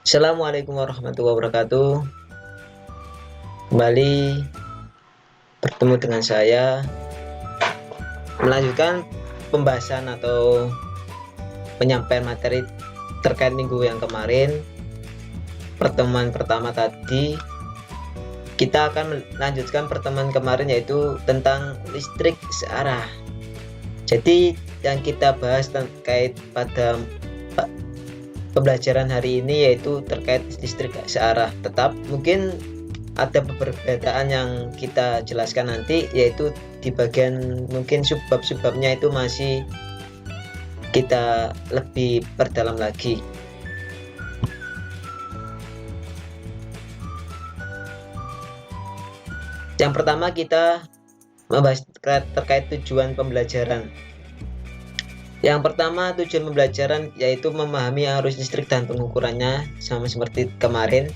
Assalamualaikum warahmatullahi wabarakatuh. Kembali bertemu dengan saya, melanjutkan pembahasan atau penyampaian materi terkait minggu yang kemarin. Pertemuan pertama tadi kita akan melanjutkan pertemuan kemarin, yaitu tentang listrik searah. Jadi yang kita bahas terkait pada pembelajaran hari ini yaitu terkait listrik searah. Tetap mungkin ada perbedaan yang kita jelaskan nanti, yaitu di bagian mungkin subbab-subbabnya itu masih kita lebih perdalam lagi. Yang pertama kita membahas terkait tujuan pembelajaran. Yang pertama, tujuan pembelajaran yaitu memahami arus listrik dan pengukurannya, sama seperti kemarin.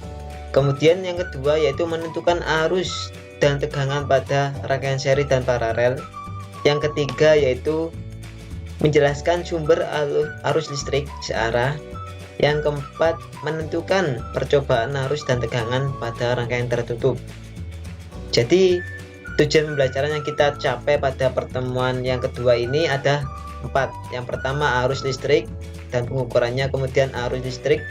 Kemudian yang kedua yaitu menentukan arus dan tegangan pada rangkaian seri dan paralel. Yang ketiga yaitu menjelaskan sumber arus listrik searah. Yang keempat, menentukan percobaan arus dan tegangan pada rangkaian tertutup. Jadi tujuan pembelajaran yang kita capai pada pertemuan yang kedua ini ada 4. Yang pertama, arus listrik dan pengukurannya, kemudian arus listrik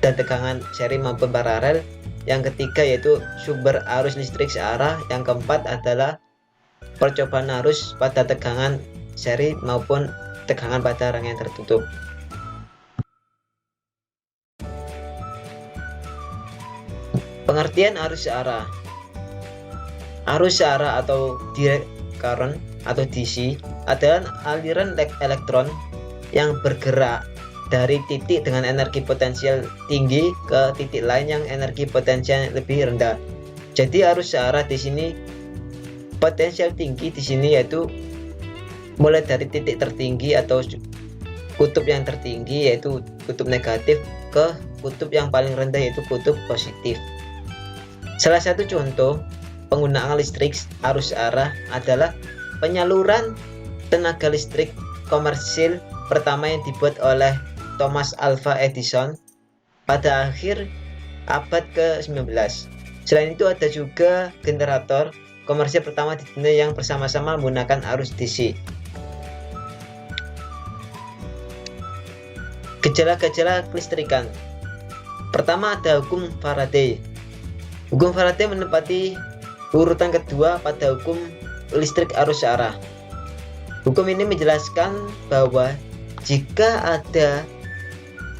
dan tegangan seri maupun paralel. Yang ketiga yaitu sumber arus listrik searah. Yang keempat adalah percobaan arus pada tegangan seri maupun tegangan pada rangkaian tertutup. Pengertian arus searah. Arus searah atau direct current atau DC adalah aliran elektron yang bergerak dari titik dengan energi potensial tinggi ke titik lain yang energi potensial lebih rendah. Jadi arus searah di sini potensial tinggi di sini yaitu mulai dari titik tertinggi atau kutub yang tertinggi yaitu kutub negatif ke kutub yang paling rendah yaitu kutub positif. Salah satu contoh penggunaan listrik arus searah adalah penyaluran tenaga listrik komersil pertama yang dibuat oleh Thomas Alva Edison pada akhir abad ke-19. Selain itu ada juga generator komersil pertama di dunia yang bersama-sama menggunakan arus DC. Gejala-gejala kelistrikan. Pertama ada hukum Faraday. Hukum Faraday menempati urutan kedua pada hukum listrik arus searah. Hukum ini menjelaskan bahwa jika ada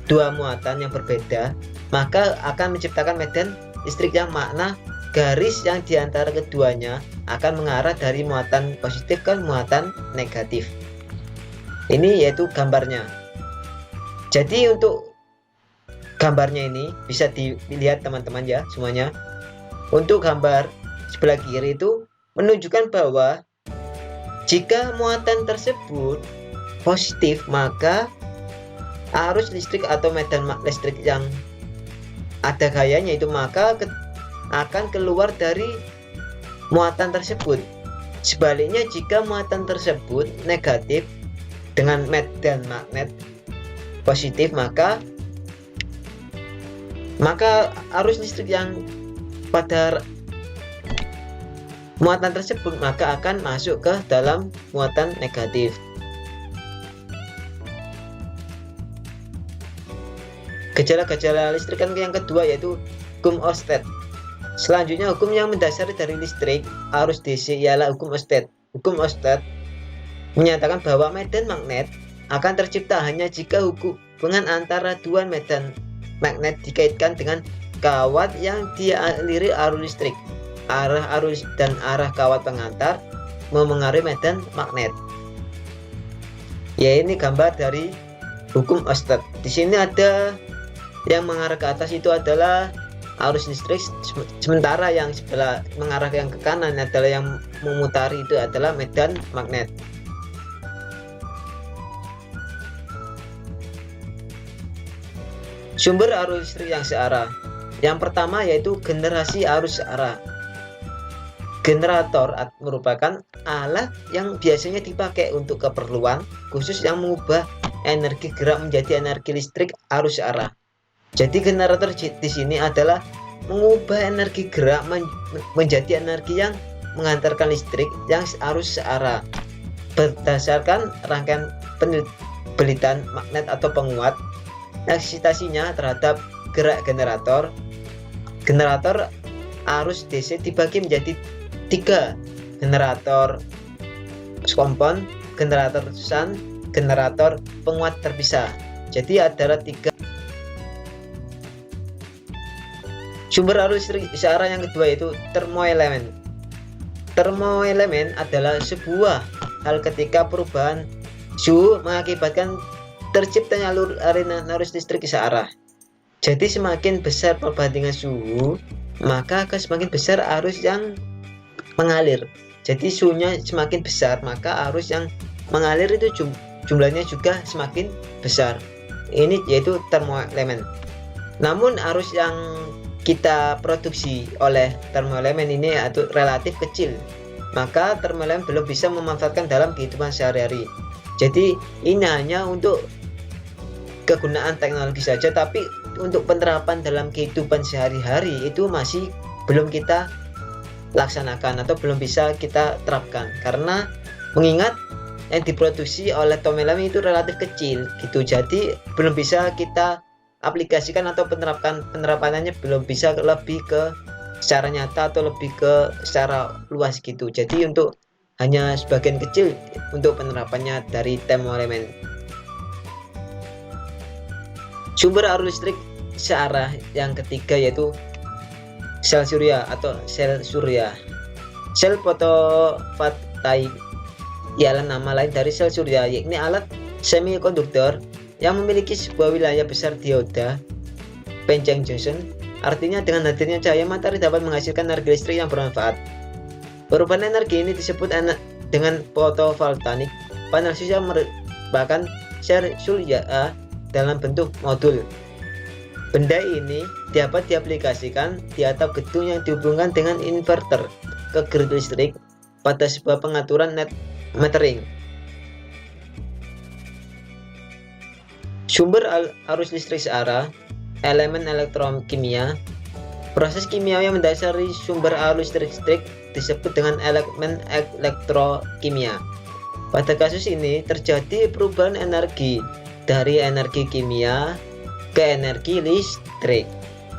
dua muatan yang berbeda, maka akan menciptakan medan listrik yang makna garis yang diantara keduanya akan mengarah dari muatan positif ke muatan negatif. Ini yaitu gambarnya. Jadi untuk gambarnya ini bisa dilihat teman-teman ya semuanya. Untuk gambar sebelah kiri itu menunjukkan bahwa jika muatan tersebut positif, maka arus listrik atau medan listrik yang ada gayanya itu maka akan keluar dari muatan tersebut. Sebaliknya jika muatan tersebut negatif dengan medan magnet positif, maka arus listrik yang pada muatan tersebut maka akan masuk ke dalam muatan negatif. Gejala-gejala listrikan yang kedua yaitu hukum Oersted. Selanjutnya hukum yang mendasari dari listrik arus DC ialah hukum Oersted. Hukum Oersted menyatakan bahwa medan magnet akan tercipta hanya jika hubungan antara dua medan magnet dikaitkan dengan kawat yang dialiri arus listrik. Arah arus dan arah kawat pengantar memengaruhi medan magnet. Ya, ini gambar dari hukum Oersted. Di sini ada yang mengarah ke atas itu adalah arus listrik, sementara yang sebelah mengarah yang ke kanan adalah yang memutari itu adalah medan magnet. Sumber arus listrik yang searah. Yang pertama yaitu generasi arus searah. Generator merupakan alat yang biasanya dipakai untuk keperluan khusus yang mengubah energi gerak menjadi energi listrik arus searah. Jadi generator di sini adalah mengubah energi gerak menjadi energi yang mengantarkan listrik yang arus searah berdasarkan rangkaian penelitian magnet atau penguat eksitasinya terhadap gerak generator. Generator arus DC dibagi menjadi 3, generator kompon, generator shunt, generator penguat terpisah. Jadi adalah 3 sumber arus listrik searah. Yang kedua yaitu termoelemen. Termoelemen adalah sebuah hal ketika perubahan suhu mengakibatkan terciptanya aliran arus listrik searah. Jadi semakin besar perbandingan suhu, maka akan semakin besar arus yang mengalir. Jadi suhunya semakin besar, maka arus yang mengalir itu jumlahnya juga semakin besar. Ini yaitu termoelemen. Namun arus yang kita produksi oleh termoelemen ini itu relatif kecil, maka termoelemen belum bisa memanfaatkan dalam kehidupan sehari-hari. Jadi ini hanya untuk kegunaan teknologi saja, tapi untuk penerapan dalam kehidupan sehari-hari itu masih belum kita laksanakan atau belum bisa kita terapkan, karena mengingat yang diproduksi oleh termoelemen itu relatif kecil gitu. Jadi belum bisa kita aplikasikan atau penerapannya belum bisa lebih ke secara nyata atau lebih ke secara luas gitu. Jadi untuk hanya sebagian kecil untuk penerapannya dari termoelemen. Sumber arus listrik searah yang ketiga yaitu sel surya atau sel surya. Sel fotovoltaik ialah nama lain dari sel surya, yakni alat semikonduktor yang memiliki sebuah wilayah besar dioda Pencheng Junction. Artinya dengan hadirnya cahaya matahari dapat menghasilkan energi listrik yang bermanfaat. Perubahan energi ini disebut dengan fotovoltaik. Panel surya merupakan sel surya dalam bentuk modul. Benda ini dapat diaplikasikan di atap gedung yang dihubungkan dengan inverter ke grid listrik pada sebuah pengaturan net metering. Sumber arus listrik searah, elemen elektrokimia. Proses kimia yang mendasari sumber arus listrik disebut dengan elemen elektrokimia. Pada kasus ini terjadi perubahan energi dari energi kimia ke energi listrik.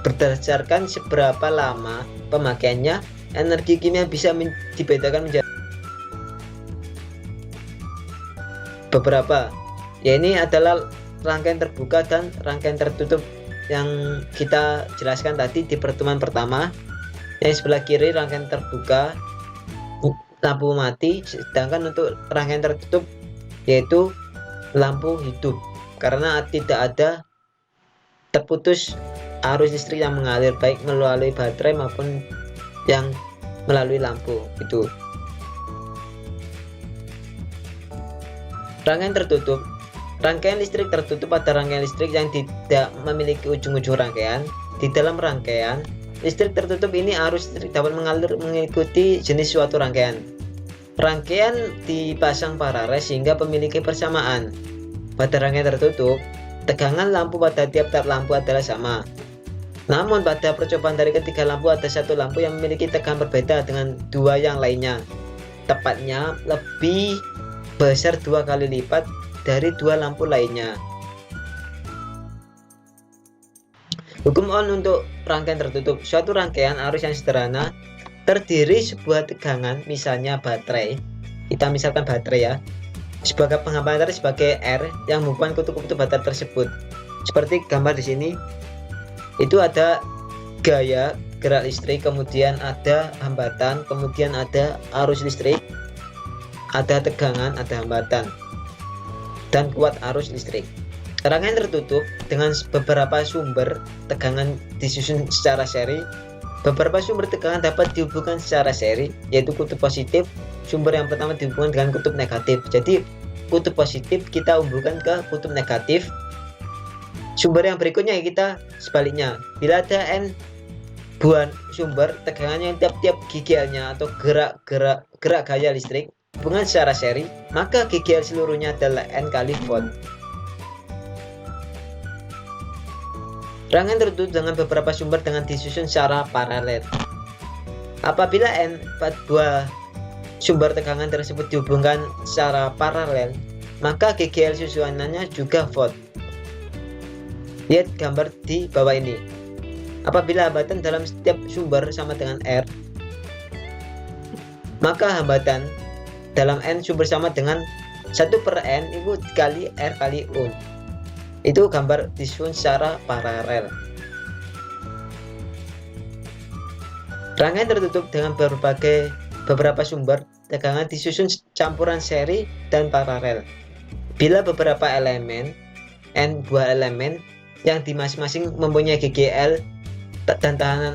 Berdasarkan seberapa lama pemakaiannya, energi kimia bisa dibedakan menjadi beberapa. Ya, ini adalah rangkaian terbuka dan rangkaian tertutup yang kita jelaskan tadi di pertemuan pertama. Yang sebelah kiri rangkaian terbuka, lampu mati, sedangkan untuk rangkaian tertutup yaitu lampu hidup, karena tidak ada terputus arus listrik yang mengalir baik melalui baterai maupun yang melalui lampu itu. Rangkaian tertutup. Rangkaian listrik tertutup pada rangkaian listrik yang tidak memiliki ujung-ujung rangkaian. Di dalam rangkaian listrik tertutup ini arus listrik dapat mengalir mengikuti jenis suatu rangkaian. Rangkaian dipasang paralel sehingga memiliki persamaan. Pada rangkaian tertutup, tegangan lampu pada tiap-tiap lampu adalah sama. Namun pada percobaan dari ketiga lampu ada satu lampu yang memiliki tegangan berbeda dengan dua yang lainnya. Tepatnya lebih besar 2 kali lipat dari dua lampu lainnya. Hukum Ohm untuk rangkaian tertutup. Suatu rangkaian arus yang sederhana terdiri sebuah tegangan, misalnya baterai. Kita misalkan baterai ya. Sebagai penghambat baterai sebagai R yang menghubungkan kutub-kutub baterai tersebut. Seperti gambar di sini. Itu ada gaya gerak listrik, kemudian ada hambatan, kemudian ada arus listrik, ada tegangan, ada hambatan, dan kuat arus listrik. Rangkaian tertutup dengan beberapa sumber tegangan disusun secara seri. Beberapa sumber tegangan dapat dihubungkan secara seri, yaitu kutub positif. Sumber yang pertama dihubungkan dengan kutub negatif. Jadi kutub positif kita hubungkan ke kutub negatif. Sumber yang berikutnya kita sebaliknya. Bila ada N buah sumber, tegangannya tiap-tiap GGL-nya atau gerak gaya listrik hubungan secara seri, maka GGL seluruhnya adalah N kali volt. Rangkaian tertutup dengan beberapa sumber dengan disusun secara paralel. Apabila N dua sumber tegangan tersebut dihubungkan secara paralel, maka GGL susunannya juga volt. Lihat gambar di bawah ini. Apabila hambatan dalam setiap sumber sama dengan R, maka hambatan dalam N sumber sama dengan 1/N itu dikali R kali Ohm. Itu gambar disusun secara paralel. Rangkaian tertutup dengan beberapa sumber tegangan disusun campuran seri dan paralel. Bila beberapa elemen N buah elemen yang di masing-masing mempunyai GGL dan tekanan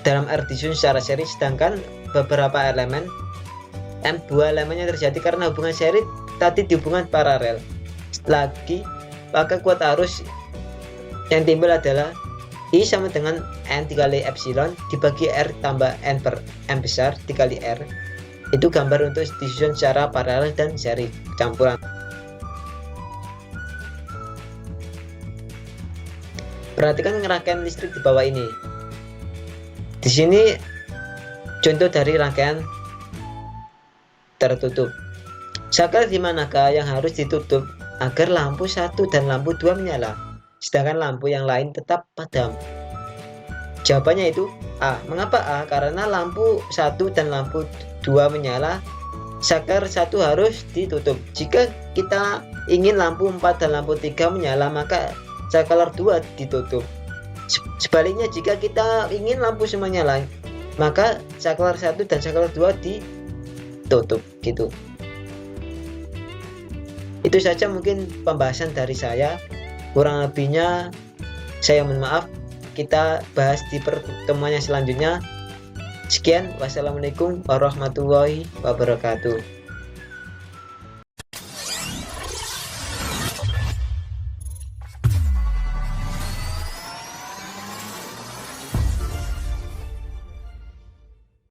dalam R disusun secara seri, sedangkan beberapa elemen M buah elemennya terjadi karena hubungan seri tadi di hubungan paralel. Lagi, maka kuat arus yang timbul adalah I sama dengan N dikali epsilon dibagi R tambah N per M besar dikali R. Itu gambar untuk disusun secara paralel dan seri campuran. Perhatikan rangkaian listrik di bawah ini. Di sini contoh dari rangkaian tertutup. Saklar di manakah yang harus ditutup agar lampu 1 dan lampu 2 menyala, sedangkan lampu yang lain tetap padam? Jawabannya itu A. Mengapa A? Karena lampu 1 dan lampu 2 menyala, saklar 1 harus ditutup. Jika kita ingin lampu 4 dan lampu 3 menyala, maka saklar 2 ditutup. Sebaliknya, jika kita ingin lampu semua nyala, maka saklar 1 dan saklar 2 ditutup gitu. Itu saja mungkin pembahasan dari saya. Kurang lebihnya saya mohon maaf. Kita bahas di pertemuan yang selanjutnya. Sekian, wassalamualaikum warahmatullahi wabarakatuh.